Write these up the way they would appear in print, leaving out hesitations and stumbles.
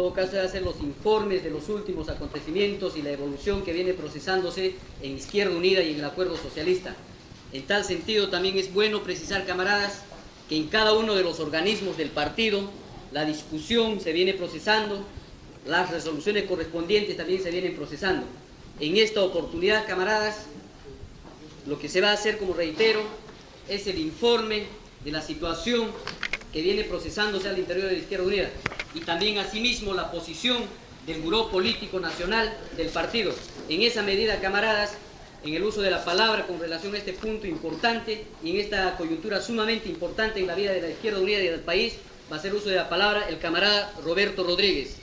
todo caso, de hacer los informes de los últimos acontecimientos y la evolución que viene procesándose en Izquierda Unida y en el Acuerdo Socialista. En tal sentido, también es bueno precisar, camaradas, que en cada uno de los organismos del partido la discusión se viene procesando, las resoluciones correspondientes también se vienen procesando. En esta oportunidad, camaradas, lo que se va a hacer, como reitero, es el informe de la situación que viene procesándose al interior de la Izquierda Unida y también asimismo la posición del Buró Político Nacional del partido. En esa medida, camaradas, en el uso de la palabra con relación a este punto importante y en esta coyuntura sumamente importante en la vida de la Izquierda Unida y del país, va a hacer uso de la palabra el camarada Roberto Rodríguez.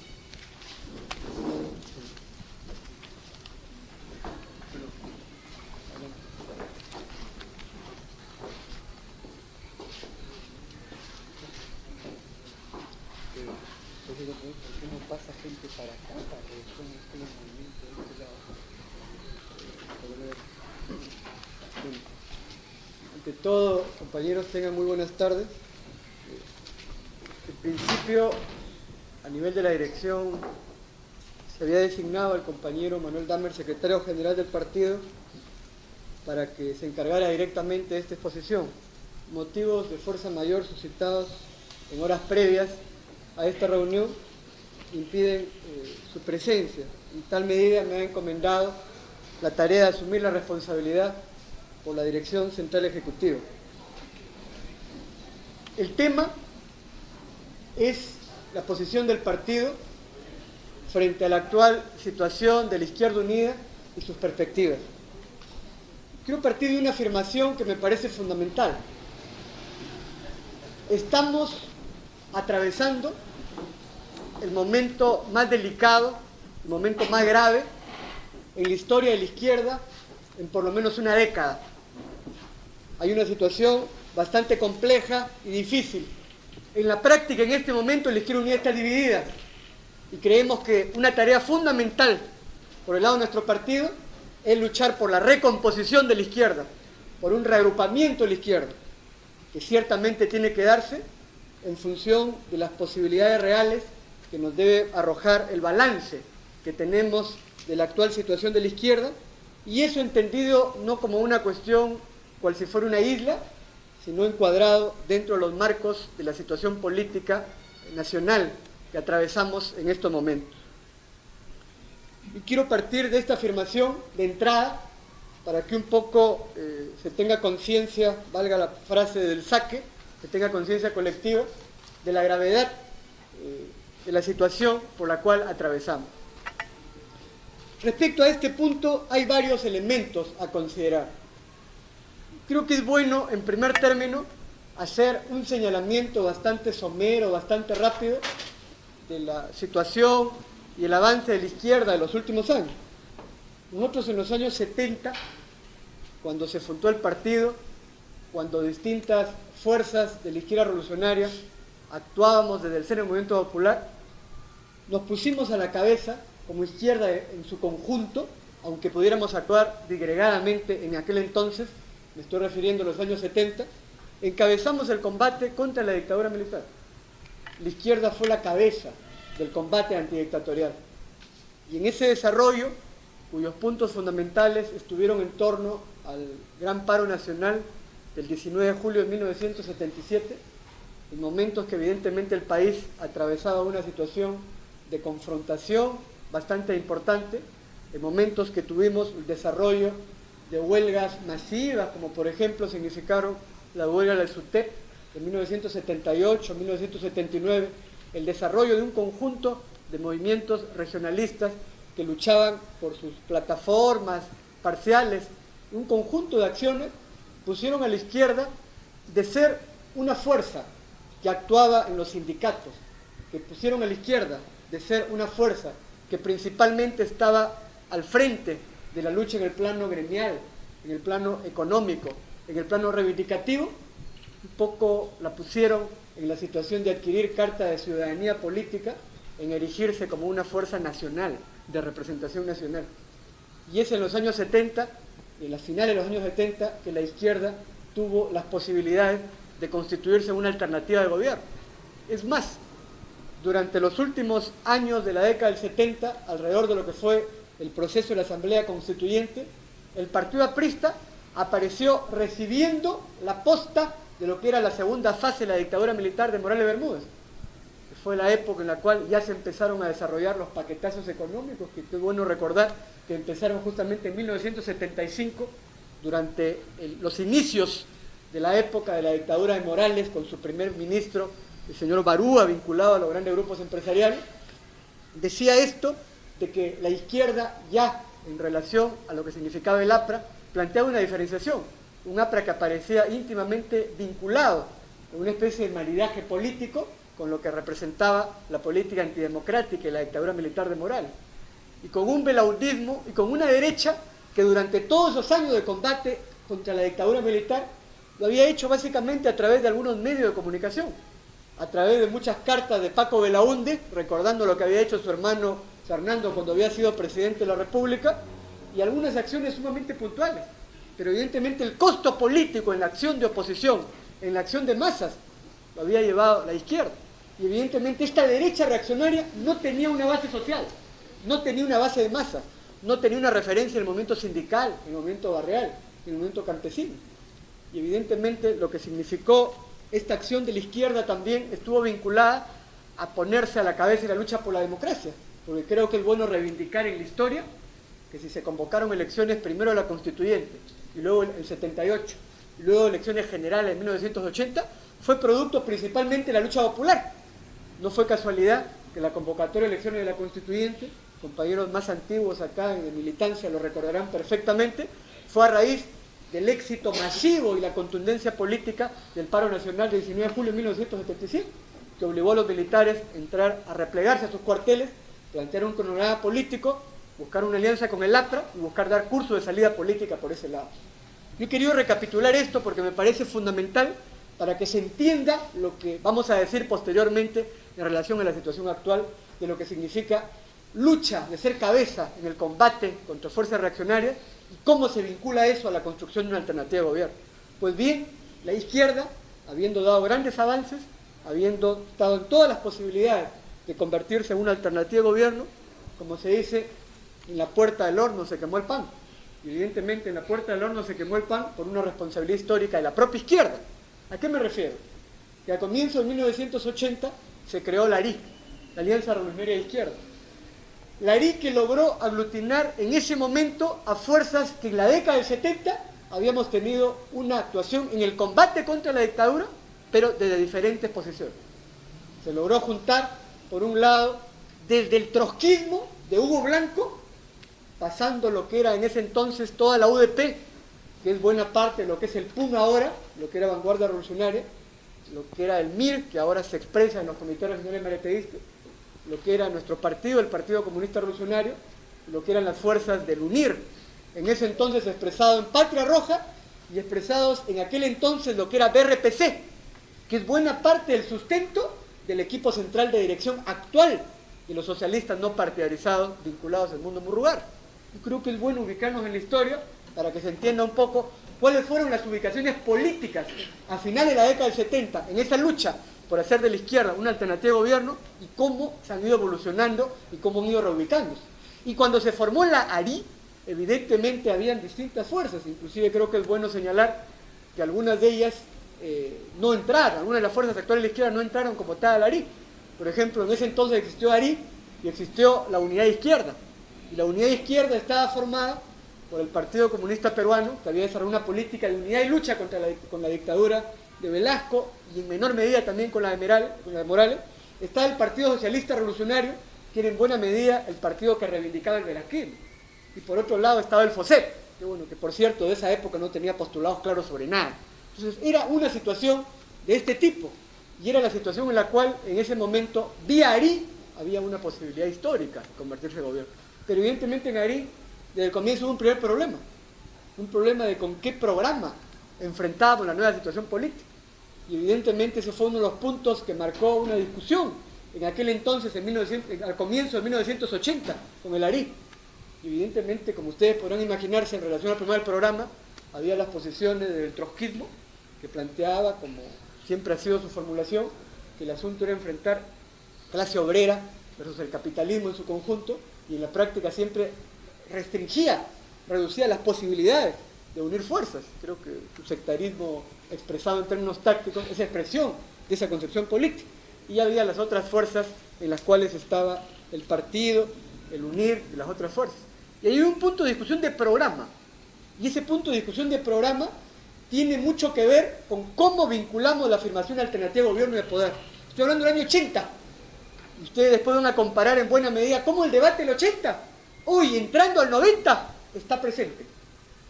¿Por qué no pasa gente para acá? Para que después no esté el movimiento de este lado. Bueno, ante todo, compañeros, tengan muy buenas tardes. En principio, a nivel de la dirección, se había designado al compañero Manuel Damer, secretario general del partido, para que se encargara directamente de esta exposición. Motivos de fuerza mayor suscitados en horas previas a esta reunión impiden su presencia. En tal medida me ha encomendado la tarea de asumir la responsabilidad por la Dirección Central Ejecutiva. El tema es la posición del partido frente a la actual situación de la Izquierda Unida y sus perspectivas. Quiero partir de una afirmación que me parece fundamental. Estamos atravesando el momento más delicado, el momento más grave en la historia de la izquierda en por lo menos una década. Hay una situación bastante compleja y difícil. En la práctica, en este momento, la Izquierda Unida está dividida y creemos que una tarea fundamental por el lado de nuestro partido es luchar por la recomposición de la izquierda, por un reagrupamiento de la izquierda, que ciertamente tiene que darse en función de las posibilidades reales que nos debe arrojar el balance que tenemos de la actual situación de la izquierda, y eso entendido no como una cuestión cual si fuera una isla, sino encuadrado dentro de los marcos de la situación política nacional que atravesamos en estos momentos. Y quiero partir de esta afirmación de entrada para que un poco se tenga conciencia, valga la frase del saque, se tenga conciencia colectiva de la gravedad de la situación por la cual atravesamos. Respecto a este punto, hay varios elementos a considerar. Creo que es bueno, en primer término, hacer un señalamiento bastante somero, bastante rápido, de la situación y el avance de la izquierda de los últimos años. Nosotros en los años 70, cuando se fundó el partido, cuando distintas fuerzas de la izquierda revolucionaria actuábamos desde el seno del movimiento popular, nos pusimos a la cabeza, como izquierda en su conjunto, aunque pudiéramos actuar digregadamente en aquel entonces, me estoy refiriendo a los años 70, encabezamos el combate contra la dictadura militar. La izquierda fue la cabeza del combate antidictatorial. Y en ese desarrollo, cuyos puntos fundamentales estuvieron en torno al gran paro nacional del 19 de julio de 1977, en momentos que evidentemente el país atravesaba una situación de confrontación bastante importante, en momentos que tuvimos el desarrollo de huelgas masivas, como por ejemplo significaron la huelga del SUTEP de 1978-1979, el desarrollo de un conjunto de movimientos regionalistas que luchaban por sus plataformas parciales, un conjunto de acciones pusieron a la izquierda de ser una fuerza que actuaba en los sindicatos, que pusieron a la izquierda de ser una fuerza que principalmente estaba al frente de la lucha en el plano gremial, en el plano económico, en el plano reivindicativo, un poco la pusieron en la situación de adquirir carta de ciudadanía política, en erigirse como una fuerza nacional, de representación nacional. Y es en los años 70, en las finales de los años 70, que la izquierda tuvo las posibilidades de constituirse en una alternativa de gobierno. Es más, durante los últimos años de la década del 70, alrededor de lo que fue el proceso de la Asamblea Constituyente, el partido aprista apareció recibiendo la posta de lo que era la segunda fase de la dictadura militar de Morales Bermúdez. Fue la época en la cual ya se empezaron a desarrollar los paquetazos económicos, que es bueno recordar que empezaron justamente en 1975, durante los inicios de la época de la dictadura de Morales, con su primer ministro, el señor Barúa, vinculado a los grandes grupos empresariales. Decía esto de que la izquierda ya, en relación a lo que significaba el APRA, planteaba una diferenciación, un APRA que aparecía íntimamente vinculado con una especie de maridaje político con lo que representaba la política antidemocrática y la dictadura militar de Morales, y con un belaudismo y con una derecha que durante todos esos años de combate contra la dictadura militar lo había hecho básicamente a través de algunos medios de comunicación, a través de muchas cartas de Paco Belaúnde, recordando lo que había hecho su hermano Fernando cuando había sido presidente de la República, y algunas acciones sumamente puntuales. Pero evidentemente el costo político en la acción de oposición, en la acción de masas, lo había llevado la izquierda. Y evidentemente esta derecha reaccionaria no tenía una base social, no tenía una base de masas, no tenía una referencia en el movimiento sindical, en el movimiento barrial, en el movimiento campesino. Y evidentemente lo que significó esta acción de la izquierda también estuvo vinculada a ponerse a la cabeza de la lucha por la democracia, porque creo que es bueno reivindicar en la historia que si se convocaron elecciones primero la constituyente y luego el 78 y luego elecciones generales en 1980, fue producto principalmente de la lucha popular. No fue casualidad que la convocatoria de elecciones de la constituyente, compañeros más antiguos acá de militancia lo recordarán perfectamente, fue a raíz del éxito masivo y la contundencia política del paro nacional del 19 de julio de 1977, que obligó a los militares a entrar a replegarse a sus cuarteles, plantear un cronograma político, buscar una alianza con el APRA y buscar dar curso de salida política por ese lado. Yo he querido recapitular esto porque me parece fundamental para que se entienda lo que vamos a decir posteriormente en relación a la situación actual de lo que significa lucha de ser cabeza en el combate contra fuerzas reaccionarias y cómo se vincula eso a la construcción de una alternativa de gobierno. Pues bien, la izquierda, habiendo dado grandes avances, habiendo estado en todas las posibilidades de convertirse en una alternativa de gobierno, como se dice, en la puerta del horno se quemó el pan. Y evidentemente en la puerta del horno se quemó el pan por una responsabilidad histórica de la propia izquierda. ¿A qué me refiero? Que a comienzos de 1980 se creó la ARI, la Alianza Revolucionaria de Izquierda. La ARI que logró aglutinar en ese momento a fuerzas que en la década del 70 habíamos tenido una actuación en el combate contra la dictadura, pero desde diferentes posiciones. Se logró juntar, por un lado, desde el trotskismo de Hugo Blanco, pasando lo que era en ese entonces toda la UDP, que es buena parte de lo que es el PUN ahora, lo que era Vanguardia Revolucionaria, lo que era el MIR, que ahora se expresa en los comités regionales mareteístas, lo que era nuestro partido, el Partido Comunista Revolucionario, lo que eran las fuerzas del UNIR, en ese entonces expresado en Patria Roja y expresados en aquel entonces lo que era BRPC, que es buena parte del sustento del equipo central de dirección actual de los socialistas no partidarizados vinculados al mundo murrugar. Yo creo que es bueno ubicarnos en la historia para que se entienda un poco cuáles fueron las ubicaciones políticas a finales de la década del 70 en esa lucha por hacer de la izquierda una alternativa de gobierno y cómo se han ido evolucionando y cómo han ido reubicándose. Y cuando se formó la ARI, evidentemente habían distintas fuerzas, inclusive creo que es bueno señalar que algunas de ellas no entraron, algunas de las fuerzas actuales de la izquierda no entraron como tal a la ARI. Por ejemplo, en ese entonces existió ARI y existió la Unidad de Izquierda. Y la Unidad de Izquierda estaba formada por el Partido Comunista Peruano, que había desarrollado una política de unidad y lucha con la dictadura de Velasco y en menor medida también con la de Morales. Estaba el Partido Socialista Revolucionario, que era en buena medida el partido que reivindicaba el velasquismo. Y por otro lado estaba el FOSEP, que bueno, que por cierto de esa época no tenía postulados claros sobre nada. Entonces era una situación de este tipo, y era la situación en la cual en ese momento, vía ARI, había una posibilidad histórica de convertirse en gobierno. Pero evidentemente en ARI, desde el comienzo hubo un primer problema, un problema de con qué programa enfrentábamos la nueva situación política. Y evidentemente ese fue uno de los puntos que marcó una discusión en aquel entonces, al comienzo de 1980, con el ARI. Y evidentemente, como ustedes podrán imaginarse, en relación al primer programa, había las posiciones del trotskismo, que planteaba, como siempre ha sido su formulación, que el asunto era enfrentar clase obrera versus el capitalismo en su conjunto, y en la práctica siempre reducía las posibilidades de unir fuerzas. Creo que su sectarismo expresado en términos tácticos es expresión de esa concepción política. Y ya había las otras fuerzas en las cuales estaba el partido, el unir y las otras fuerzas. Y hay un punto de discusión de programa. Y ese punto de discusión de programa tiene mucho que ver con cómo vinculamos la afirmación alternativa de gobierno y de poder. Estoy hablando del año 80. Y ustedes después van a comparar en buena medida cómo el debate del 80, hoy entrando al 90, está presente.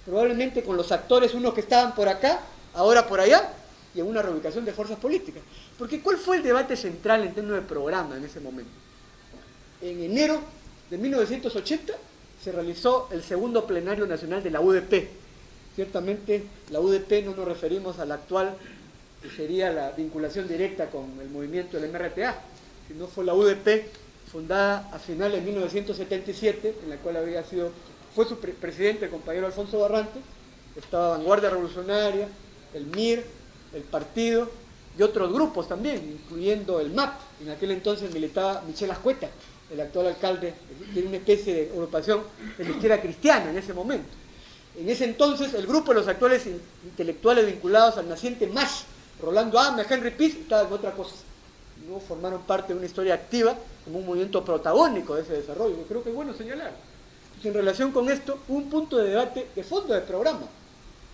Probablemente con los actores, unos que estaban por acá, ahora por allá, y en una reubicación de fuerzas políticas. Porque ¿cuál fue el debate central en términos de programa en ese momento? En enero de 1980 se realizó el segundo plenario nacional de la UDP. Ciertamente la UDP no nos referimos a la actual, que sería la vinculación directa con el movimiento del MRTA, sino fue la UDP fundada a finales de 1977, en la cual fue su presidente el compañero Alfonso Barrantes. Estaba Vanguardia Revolucionaria, el MIR, el partido y otros grupos también, incluyendo el MAP. En aquel entonces militaba Michel Ascueta, el actual alcalde, tiene una especie de agrupación de la izquierda cristiana en ese momento. En ese entonces el grupo de los actuales intelectuales vinculados al naciente MASH, Rolando Ame, Henry Piz, estaba en otra cosa. No formaron parte de una historia activa como un movimiento protagónico de ese desarrollo. Yo creo que es bueno señalar. Entonces, en relación con esto, hubo un punto de debate de fondo del programa.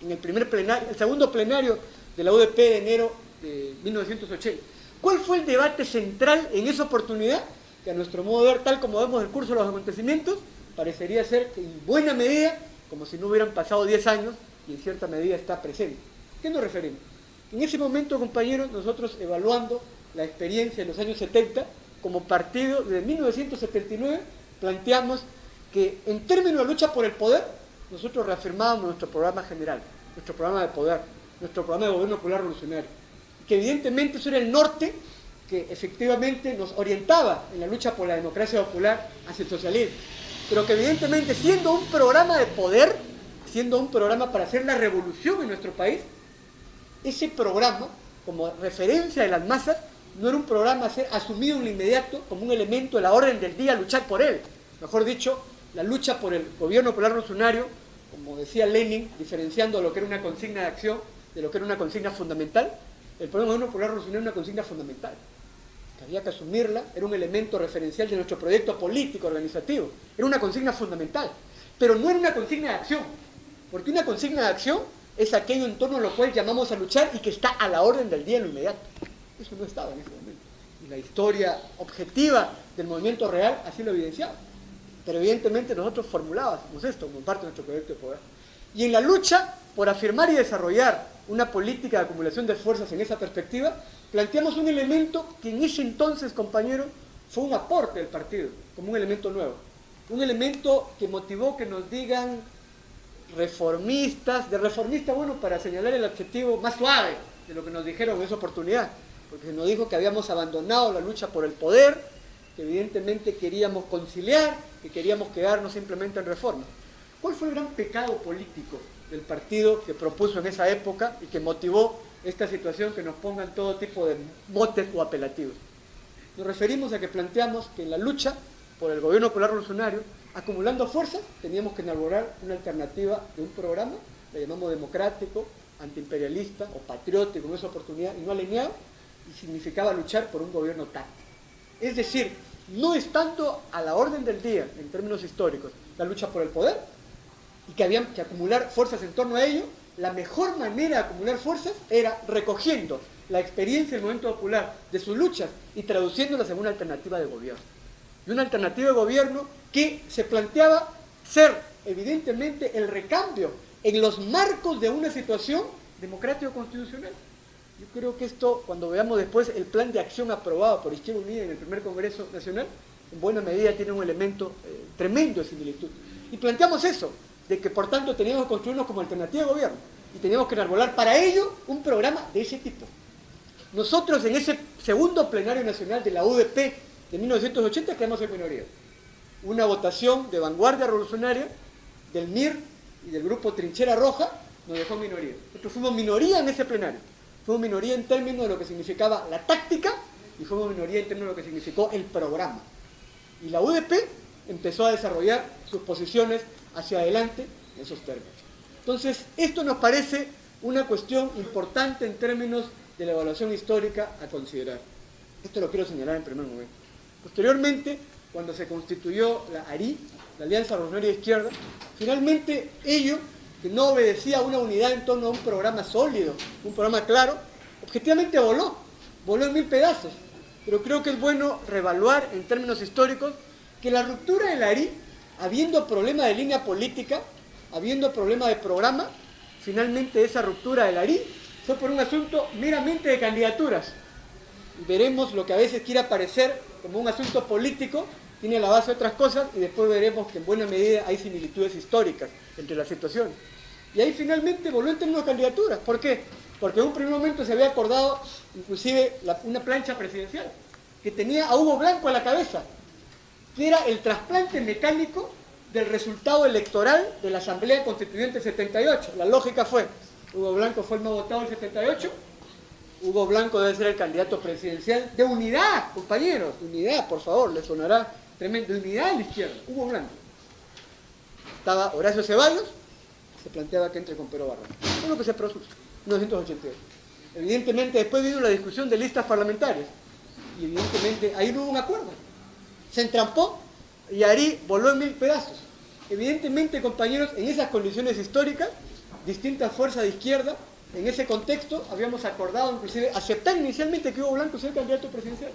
En el segundo plenario de la UDP de enero de 1980. ¿Cuál fue el debate central en esa oportunidad? Que a nuestro modo de ver, tal como vemos el curso de los acontecimientos, parecería ser que en buena medida, como si no hubieran pasado 10 años, y en cierta medida está presente. ¿A qué nos referimos? En ese momento, compañeros, nosotros evaluando la experiencia de los años 70, como partido de 1979, planteamos que en términos de lucha por el poder, nosotros reafirmábamos nuestro programa general, nuestro programa de poder, nuestro programa de gobierno popular revolucionario. Que evidentemente eso era el norte que efectivamente nos orientaba en la lucha por la democracia popular hacia el socialismo. Pero que evidentemente, siendo un programa de poder, siendo un programa para hacer la revolución en nuestro país, ese programa, como referencia de las masas, no era un programa a ser asumido en lo inmediato como un elemento de la orden del día, luchar por él. Mejor dicho, la lucha por el gobierno popular revolucionario, como decía Lenin, diferenciando lo que era una consigna de acción de lo que era una consigna fundamental, el programa del gobierno popular revolucionario era una consigna fundamental. Que había que asumirla, era un elemento referencial de nuestro proyecto político, organizativo. Era una consigna fundamental, pero no era una consigna de acción, porque una consigna de acción es aquello en torno a lo cual llamamos a luchar y que está a la orden del día en lo inmediato. Eso no estaba en ese momento. Y la historia objetiva del movimiento real así lo evidenciaba. Pero evidentemente nosotros formulábamos esto como parte de nuestro proyecto de poder. Y en la lucha por afirmar y desarrollar una política de acumulación de fuerzas en esa perspectiva, planteamos un elemento que en ese entonces, compañeros, fue un aporte del partido, como un elemento nuevo. Un elemento que motivó que nos digan reformistas, de reformista, bueno, para señalar el adjetivo más suave de lo que nos dijeron en esa oportunidad, porque se nos dijo que habíamos abandonado la lucha por el poder, que evidentemente queríamos conciliar, que queríamos quedarnos simplemente en reforma. ¿Cuál fue el gran pecado político del partido que propuso en esa época y que motivó esta situación que nos pongan todo tipo de motes o apelativos? Nos referimos a que planteamos que en la lucha por el gobierno popular revolucionario, acumulando fuerzas, teníamos que elaborar una alternativa de un programa, le llamamos democrático, antiimperialista o patriótico en esa oportunidad y no alineado, y significaba luchar por un gobierno táctico. Es decir, no estando a la orden del día, en términos históricos, la lucha por el poder, y que habían que acumular fuerzas en torno a ello, la mejor manera de acumular fuerzas era recogiendo la experiencia del movimiento popular de sus luchas y traduciéndolas en una alternativa de gobierno. Y una alternativa de gobierno que se planteaba ser, evidentemente, el recambio en los marcos de una situación democrático-constitucional. Yo creo que esto, cuando veamos después el plan de acción aprobado por Izquierda Unida en el primer Congreso Nacional, en buena medida tiene un elemento tremendo de similitud. Y planteamos eso, de que por tanto teníamos que construirnos como alternativa de gobierno y teníamos que enarbolar para ello un programa de ese tipo. Nosotros en ese segundo plenario nacional de la UDP de 1980 quedamos en minoría. Una votación de Vanguardia Revolucionaria, del MIR y del grupo Trinchera Roja nos dejó minoría. Nosotros fuimos minoría en ese plenario. Fuimos minoría en términos de lo que significaba la táctica y fuimos minoría en términos de lo que significó el programa. Y la UDP empezó a desarrollar sus posiciones hacia adelante en esos términos. Entonces, esto nos parece una cuestión importante en términos de la evaluación histórica a considerar. Esto lo quiero señalar en primer momento. Posteriormente, cuando se constituyó la ARI, la Alianza Revolucionaria de Izquierda, finalmente ello, que no obedecía a una unidad en torno a un programa sólido, un programa claro, objetivamente voló en 1000 pedazos. Pero creo que es bueno reevaluar en términos históricos que la ruptura de la ARI, habiendo problema de línea política, habiendo problema de programa, finalmente esa ruptura de la ARI fue por un asunto meramente de candidaturas. Y veremos lo que a veces quiere parecer como un asunto político, tiene a la base otras cosas, y después veremos que en buena medida hay similitudes históricas entre las situaciones. Y ahí finalmente volvió en términos de candidaturas. ¿Por qué? Porque en un primer momento se había acordado inclusive una plancha presidencial que tenía a Hugo Blanco a la cabeza, que era el trasplante mecánico del resultado electoral de la Asamblea Constituyente 78. La lógica fue, Hugo Blanco fue el más votado del 78, Hugo Blanco debe ser el candidato presidencial de unidad, compañeros, de unidad, por favor, les sonará tremendo, de unidad a la izquierda, Hugo Blanco. Estaba Horacio Ceballos, se planteaba que entre con Pero Barranco. Eso es lo que se propuso en 1988. Evidentemente después vino la discusión de listas parlamentarias y evidentemente ahí no hubo un acuerdo. Se entrampó y ARI voló en 1000 pedazos. Evidentemente, compañeros, en esas condiciones históricas, distintas fuerzas de izquierda, en ese contexto, habíamos acordado, inclusive, aceptar inicialmente que Hugo Blanco sea el candidato presidencial.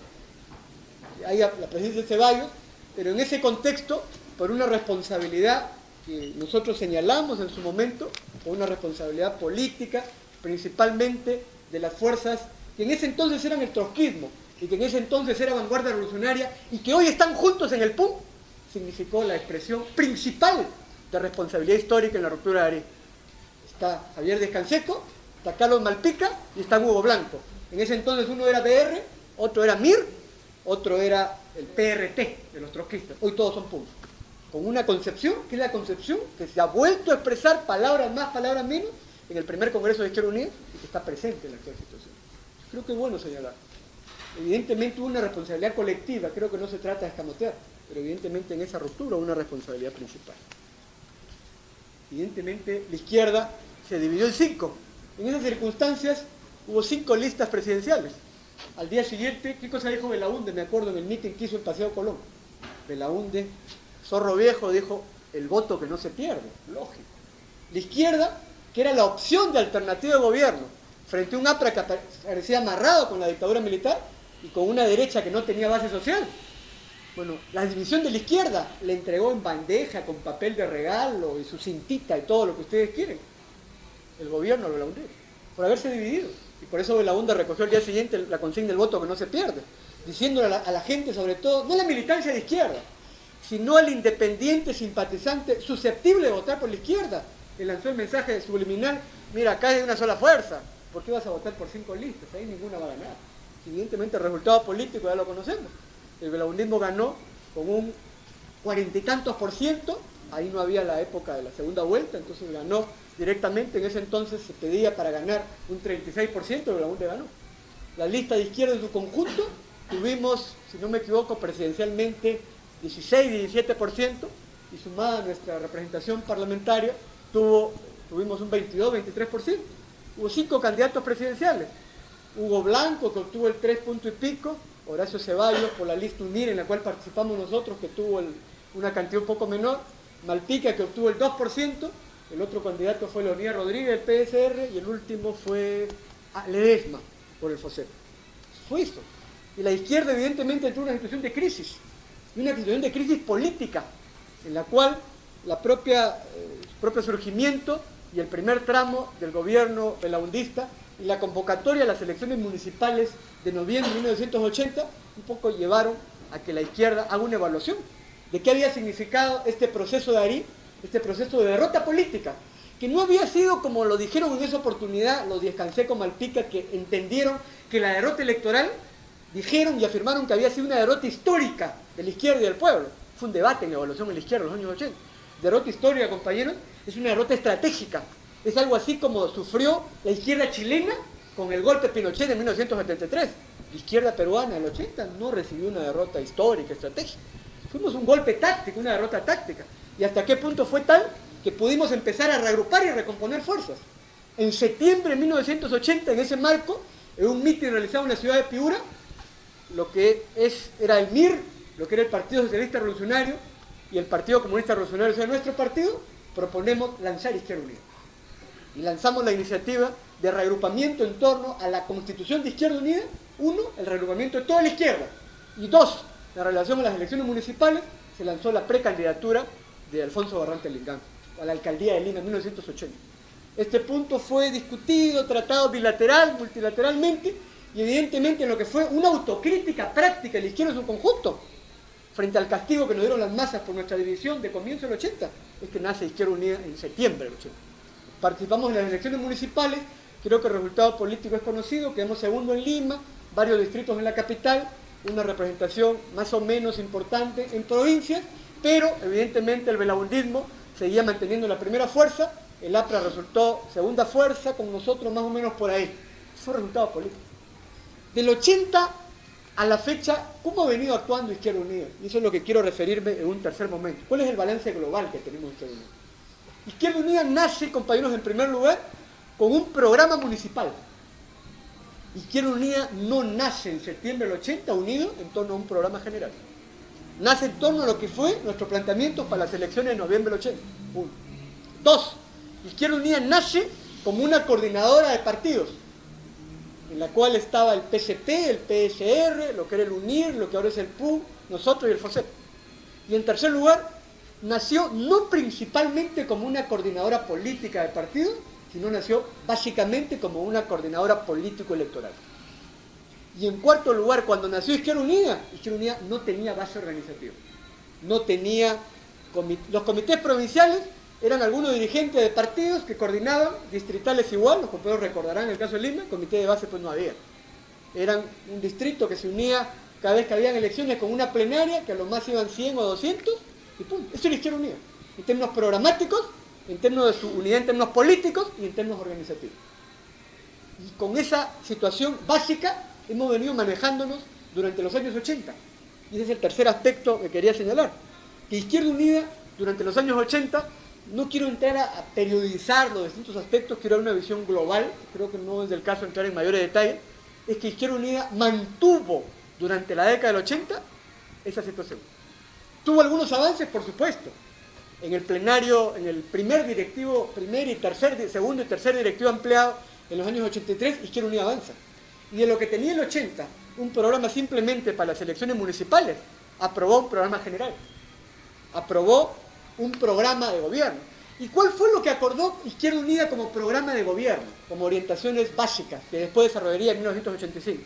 Ahí la presidencia de Ceballos, pero en ese contexto, por una responsabilidad que nosotros señalamos en su momento, por una responsabilidad política, principalmente de las fuerzas que en ese entonces eran el trotskismo, y que en ese entonces era vanguardia revolucionaria, y que hoy están juntos en el PUM, significó la expresión principal de responsabilidad histórica en la ruptura de ARI. Está Javier Descanseco, está Carlos Malpica y está Hugo Blanco. En ese entonces uno era BR, otro era MIR, otro era el PRT de los trotskistas. Hoy todos son PUM. Con una concepción, que es la concepción que se ha vuelto a expresar palabras más, palabras menos, en el primer Congreso de Izquierda Unida y que está presente en la actual situación. Creo que es bueno señalar. Evidentemente hubo una responsabilidad colectiva, creo que no se trata de escamotear, pero evidentemente en esa ruptura hubo una responsabilidad principal. Evidentemente la izquierda se dividió en 5. En esas circunstancias hubo 5 listas presidenciales. Al día siguiente, ¿qué cosa dijo Belaúnde? Me acuerdo en el mitin que hizo en Paseo Colón. Belaúnde, zorro viejo, dijo, el voto que no se pierde, lógico. La izquierda, que era la opción de alternativa de gobierno, frente a un APRA que parecía amarrado con la dictadura militar y con una derecha que no tenía base social. Bueno, la división de la izquierda le entregó en bandeja, con papel de regalo y su cintita y todo lo que ustedes quieren. El gobierno de Belaúnde, por haberse dividido. Y por eso Belaúnde recogió al día siguiente la consigna del voto que no se pierde, diciéndole a la gente, sobre todo, no la militancia de izquierda, sino al independiente simpatizante susceptible de votar por la izquierda. Le lanzó el mensaje subliminal, mira, acá hay una sola fuerza, ¿por qué vas a votar por 5 listas? Ahí ninguna va a ganar. Evidentemente el resultado político ya lo conocemos. El belaundismo ganó con un 40 y tantos %, ahí no había la época de la segunda vuelta, entonces ganó directamente, en ese entonces se pedía para ganar un 36%, el Belaúnde ganó. La lista de izquierda en su conjunto, tuvimos, si no me equivoco, presidencialmente 16, 17%, y sumada a nuestra representación parlamentaria, tuvimos un 22, 23%. Hubo 5 candidatos presidenciales. Hugo Blanco, que obtuvo el 3 punto y pico, Horacio Ceballos por la lista UNIR, en la cual participamos nosotros, que tuvo una cantidad un poco menor, Malpica, que obtuvo el 2%, el otro candidato fue Leonidas Rodríguez, del PSR, y el último fue Ledesma, por el FOSEP. Fue eso. Y la izquierda, evidentemente, entró en una situación de crisis, y una situación de crisis política, en la cual el propio surgimiento y el primer tramo del gobierno belaundista y la convocatoria a las elecciones municipales de noviembre de 1980 un poco llevaron a que la izquierda haga una evaluación de qué había significado este proceso de ARI, este proceso de derrota política, que no había sido como lo dijeron en esa oportunidad los Descanseco Malpica, que entendieron que la derrota electoral, dijeron y afirmaron que había sido una derrota histórica de la izquierda y del pueblo. Fue un debate en la evaluación en la izquierda en los años 80. Derrota histórica, compañeros, es una derrota estratégica. Es algo así como sufrió la izquierda chilena con el golpe de Pinochet en 1973. La izquierda peruana del 80 no recibió una derrota histórica, estratégica. Fuimos un golpe táctico, una derrota táctica. ¿Y hasta qué punto fue tal que pudimos empezar a reagrupar y recomponer fuerzas? En septiembre de 1980, en ese marco, en un mitin realizado en la ciudad de Piura, lo que era el MIR, lo que era el Partido Socialista Revolucionario y el Partido Comunista Revolucionario, o sea, nuestro partido, proponemos lanzar Izquierda Unida. Y lanzamos la iniciativa de reagrupamiento en torno a la constitución de Izquierda Unida. Uno, el reagrupamiento de toda la izquierda. Y dos, en relación a las elecciones municipales, se lanzó la precandidatura de Alfonso Barrantes Lingán a la alcaldía de Lima en 1980. Este punto fue discutido, tratado bilateral, multilateralmente, y evidentemente en lo que fue una autocrítica práctica de la izquierda en su conjunto, frente al castigo que nos dieron las masas por nuestra división de comienzo del 80, es que nace Izquierda Unida en septiembre del 80. Participamos en las elecciones municipales, creo que el resultado político es conocido, quedamos segundo en Lima, varios distritos en la capital, una representación más o menos importante en provincias, pero evidentemente el belabundismo seguía manteniendo la primera fuerza, el APRA resultó segunda fuerza, con nosotros más o menos por ahí. Fue resultado político. Del 80 a la fecha, ¿cómo ha venido actuando Izquierda Unida? Y eso es lo que quiero referirme en un tercer momento. ¿Cuál es el balance global que tenemos en Izquierda Unida? Izquierda Unida nace, compañeros, en primer lugar, con un programa municipal. Izquierda Unida no nace en septiembre del 80 unido en torno a un programa general. Nace en torno a lo que fue nuestro planteamiento para las elecciones de noviembre del 80. Uno. Dos, Izquierda Unida nace como una coordinadora de partidos, en la cual estaba el PCP, el PSR, lo que era el UNIR, lo que ahora es el PU, nosotros y el FOSEP. Y en tercer lugar, nació no principalmente como una coordinadora política de partidos, sino nació básicamente como una coordinadora político-electoral. Y en cuarto lugar, cuando nació Izquierda Unida no tenía base organizativa. No tenía los comités provinciales, eran algunos dirigentes de partidos que coordinaban, distritales igual, los compañeros recordarán el caso de Lima, comité de base pues no había. Eran un distrito que se unía cada vez que habían elecciones con una plenaria, que a lo más iban 100 o 200, y pum, eso era Izquierda Unida, en términos programáticos, en términos de su unidad, en términos políticos y en términos organizativos. Y con esa situación básica hemos venido manejándonos durante los años 80. Y ese es el tercer aspecto que quería señalar. Que Izquierda Unida, durante los años 80, no quiero entrar a periodizar los distintos aspectos, quiero dar una visión global, creo que no es el caso entrar en mayores detalles, es que Izquierda Unida mantuvo durante la década del 80 esa situación. Tuvo algunos avances, por supuesto. En el plenario, en el primer y segundo y tercer directivo ampliado en los años 83, Izquierda Unida avanza. Y de lo que tenía el 80, un programa simplemente para las elecciones municipales, aprobó un programa general. Aprobó un programa de gobierno. ¿Y cuál fue lo que acordó Izquierda Unida como programa de gobierno? Como orientaciones básicas, que después desarrollaría en 1985.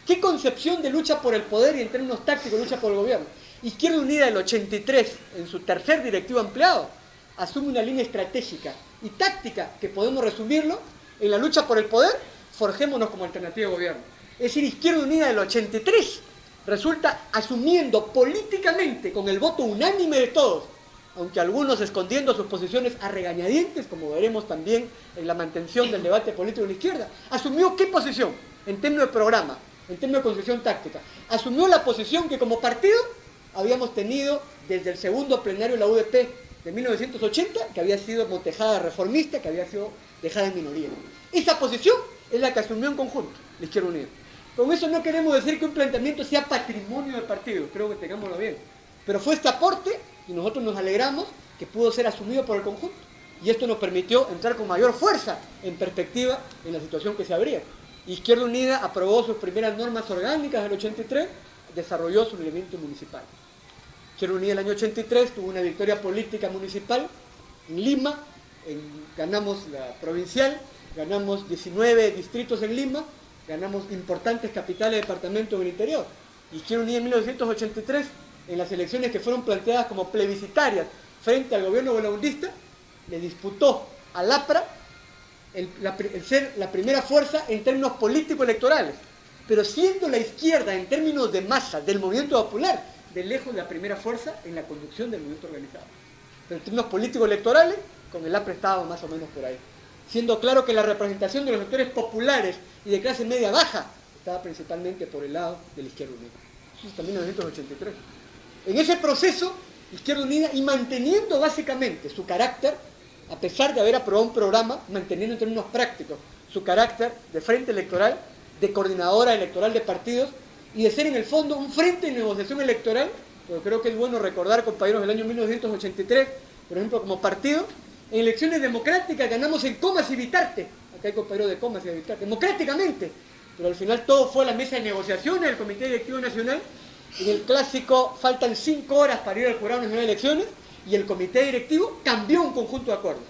¿Qué concepción de lucha por el poder y en términos tácticos lucha por el gobierno? Izquierda Unida del 83, en su tercer directivo ampliado, asume una línea estratégica y táctica que podemos resumirlo en la lucha por el poder, forjémonos como alternativa de gobierno. Es decir, Izquierda Unida del 83 resulta asumiendo políticamente, con el voto unánime de todos, aunque algunos escondiendo sus posiciones a regañadientes, como veremos también en la mantención del debate político de la izquierda, asumió ¿qué posición? En términos de programa, en términos de concepción táctica. Asumió la posición que como partido habíamos tenido desde el segundo plenario de la UDP de 1980, que había sido motejada reformista, que había sido dejada en minoría. Esa posición es la que asumió en conjunto la Izquierda Unida. Con eso no queremos decir que un planteamiento sea patrimonio del partido, creo que tengámoslo bien. Pero fue este aporte y nosotros nos alegramos que pudo ser asumido por el conjunto. Y esto nos permitió entrar con mayor fuerza en perspectiva en la situación que se abría. Izquierda Unida aprobó sus primeras normas orgánicas del 83, desarrolló su reglamento municipal. Izquierda Unida el año 83 tuvo una victoria política municipal en Lima, ganamos la provincial, ganamos 19 distritos en Lima, ganamos importantes capitales de departamento en el interior. Izquierda Unida en 1983, en las elecciones que fueron planteadas como plebiscitarias frente al gobierno belabundista, le disputó al APRA el ser la primera fuerza en términos político-electorales, pero siendo la izquierda en términos de masa del movimiento popular, de lejos la primera fuerza en la conducción del movimiento organizado. Pero en términos político-electorales, con el APRA estábamos más o menos por ahí. Siendo claro que la representación de los sectores populares y de clase media baja estaba principalmente por el lado de la Izquierda Unida. Eso es también en 1983. En ese proceso, Izquierda Unida, y manteniendo básicamente su carácter, a pesar de haber aprobado un programa, manteniendo en términos prácticos su carácter de frente electoral, de coordinadora electoral de partidos, y de ser en el fondo un frente de negociación electoral, pero creo que es bueno recordar, compañeros, del año 1983, por ejemplo, como partido, en elecciones democráticas ganamos en Comas y Vitarte, acá hay compañeros de Comas y de Vitarte, democráticamente, pero al final todo fue a la mesa de negociaciones del Comité Directivo Nacional, en el clásico faltan 5 horas para ir al Jurado Nacional de Elecciones, y el Comité Directivo cambió un conjunto de acuerdos,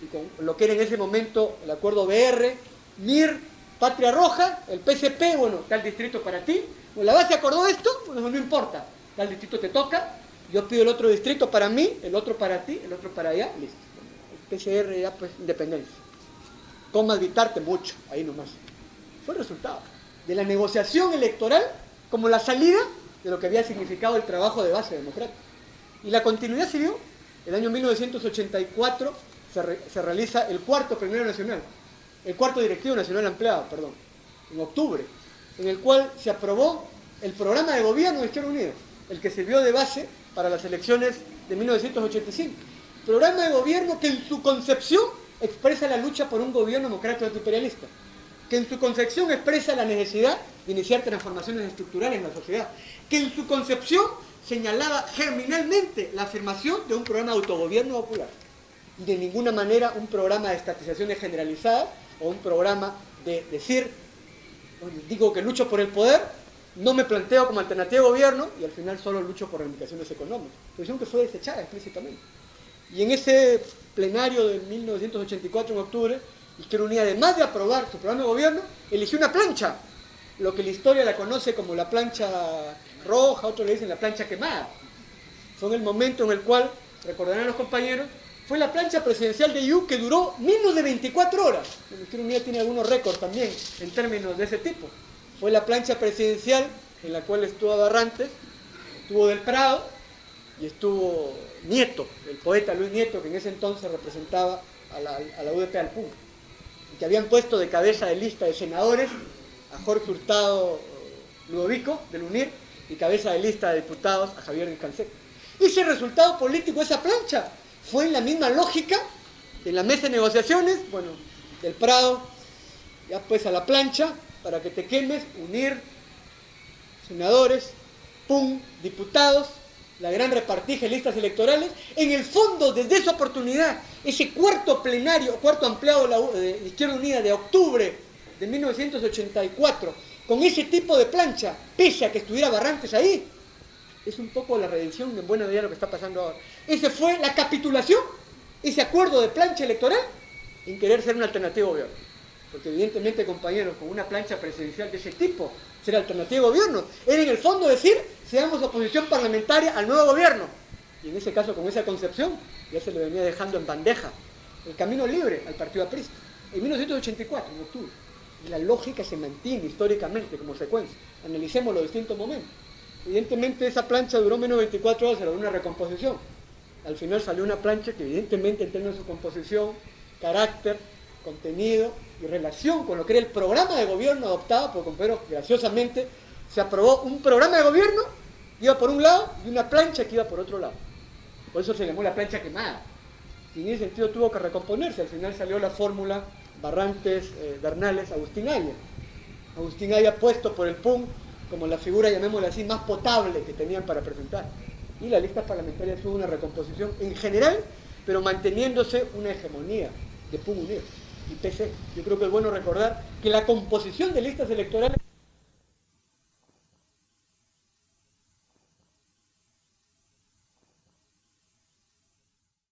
y con lo que era en ese momento el acuerdo BR, MIR, Patria Roja, el PCP, bueno, tal distrito para ti, bueno, la base acordó esto, bueno, no importa, tal distrito te toca, yo pido el otro distrito para mí, el otro para ti, el otro para allá, listo. El PCR ya pues independencia. Comas Vitarte mucho, ahí nomás. Fue el resultado de la negociación electoral como la salida de lo que había significado el trabajo de base democrática. Y la continuidad siguió. El año 1984 se realiza el cuarto plenario nacional, el cuarto directivo nacional ampliado, perdón, en octubre, en el cual se aprobó el programa de gobierno de Izquierda Unida, el que sirvió de base para las elecciones de 1985. Programa de gobierno que en su concepción expresa la lucha por un gobierno democrático antiimperialista, que en su concepción expresa la necesidad de iniciar transformaciones estructurales en la sociedad, que en su concepción señalaba germinalmente la afirmación de un programa de autogobierno popular, y de ninguna manera un programa de estatizaciones generalizadas o un programa de decir, digo que lucho por el poder, no me planteo como alternativa de gobierno y al final solo lucho por reivindicaciones económicas, posición que fue desechada explícitamente. Y en ese plenario de 1984, en octubre, Izquierda Unida, además de aprobar su programa de gobierno, eligió una plancha, lo que la historia la conoce como la plancha roja, otros le dicen la plancha quemada. Fue en el momento en el cual, recordarán los compañeros, fue la plancha presidencial de IU que duró menos de 24 horas. La Izquierda Unida tiene algunos récords también en términos de ese tipo. Fue la plancha presidencial en la cual estuvo Barrantes, estuvo Del Prado y estuvo Nieto, el poeta Luis Nieto, que en ese entonces representaba a la UDP Alpún, y que habían puesto de cabeza de lista de senadores a Jorge Hurtado Ludovico, del UNIR, y cabeza de lista de diputados a Javier Canseco. Ese resultado político de esa plancha fue en la misma lógica de la mesa de negociaciones, bueno, Del Prado, ya pues a la plancha, para que te quemes, UNIR, senadores, PUN, diputados, la gran repartija de listas electorales. En el fondo, desde esa oportunidad, ese cuarto plenario, cuarto ampliado de Izquierda Unida de octubre de 1984, con ese tipo de plancha, pese a que estuviera Barrantes ahí, es un poco la redención en buena medida lo que está pasando ahora. Esa fue la capitulación, ese acuerdo de plancha electoral, en querer ser una alternativa de gobierno. Porque evidentemente, compañeros, con una plancha presidencial de ese tipo, ser alternativa de gobierno, era en el fondo decir, seamos oposición parlamentaria al nuevo gobierno. Y en ese caso, con esa concepción, ya se le venía dejando en bandeja el camino libre al partido aprista. En 1984, en octubre. Y la lógica se mantiene históricamente como secuencia. Analicemos los distintos momentos. Evidentemente, esa plancha duró menos de 24 horas, era una recomposición. Al final salió una plancha que evidentemente, en términos de su composición, carácter, contenido y relación con lo que era el programa de gobierno adoptado por compañeros, graciosamente, se aprobó un programa de gobierno que iba por un lado y una plancha que iba por otro lado. Por eso se llamó la plancha quemada. Y en ese sentido tuvo que recomponerse. Al final salió la fórmula Barrantes, Bernales, Agustín Aya. Agustín Aya puesto por el PUN como la figura, llamémosla así, más potable que tenían para presentar. Y la lista parlamentaria tuvo una recomposición en general, pero manteniéndose una hegemonía de PUN Unido y PC. Yo creo que es bueno recordar que la composición de listas electorales